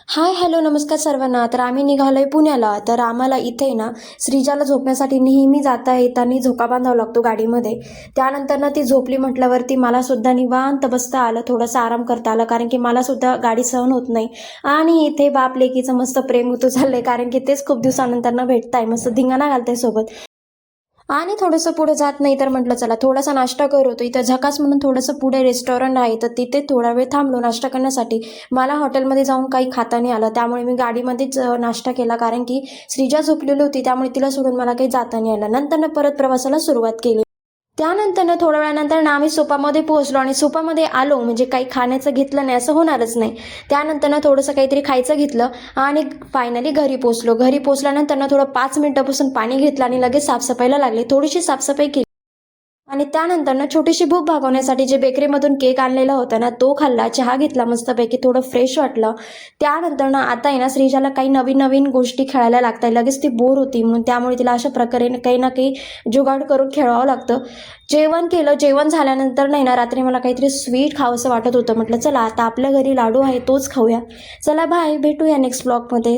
हाय, hello, नमस्कार सर्वांना. तर आम्ही निघालोय पुण्याला. तर आम्हाला इथे ना श्रीजाला झोपण्यासाठी नेहमी जाता येताना झोका बांधावा लागतो गाडीमध्ये. त्यानंतर ती झोपली म्हटल्यावरती मला सुद्धा निवांत बसता आलं, थोडासा आराम करता आला, कारण की मला सुद्धा गाडी सहन होत नाही. आणि इथे बाप लेकीचं मस्त प्रेम ऋतू चाललंय, कारण की तेच खूप दिवसानंतर भेटताय, मस्त धिंगाणा घालताय सोबत. आणि थोडंसं पुढे जात नाही तर म्हटलं चला थोडासा नाश्ता करू. तर इथं झकास म्हणून थोडंसं पुढे रेस्टॉरंट आहे, तर तिथे थोडा वेळ थांबलो नाश्ता करण्यासाठी. मला हॉटेलमध्ये जाऊन काही खाता नाही आलं, त्यामुळे मी गाडीमध्येच नाश्ता केला, कारण की श्रीजा झोपलेली होती, त्यामुळे तिला सोडून मला काही जाता नाही आलं. नंतर परत प्रवासाला सुरुवात केली. त्यानंतर थोड्या वेळानंतर आम्ही सुपामध्ये पोहोचलो आणि सुपामध्ये आलो म्हणजे काही खाण्याचं घेतलं नाही असं होणारच नाही. त्यानंतर थोडंसं काहीतरी खायचं घेतलं आणि फायनली घरी पोहोचलो. घरी पोहोचल्यानंतर थोडं 5 मिनिटापासून पाणी घेतलं आणि लगेच साफसफाईला लागले. थोडीशी साफसफाई केली आणि त्यानंतर छोटीशी भूक भागवण्यासाठी जे बेकरीमधून केक आणलेला होता ना, तो खाल्ला, चहा घेतला मस्तपैकी, थोडं फ्रेश वाटलं. त्यानंतर आता आहे ना श्रीजाला काही नवीन-नवीन गोष्टी खेळायला लागतात. लगेच ती बोर होती, म्हणून त्यामुळे तिला अशा प्रकारे काही ना काही जुगाड करून खेळवावं लागतं. जेवण केलं. जेवण झाल्यानंतर नाही ना रात्री मला काहीतरी स्वीट खावंसं वाटत होतं. म्हटलं चला आता आपल्या घरी लाडू आहे तोच खाऊया. चला बाय, भेटूया नेक्स्ट ब्लॉगमध्ये.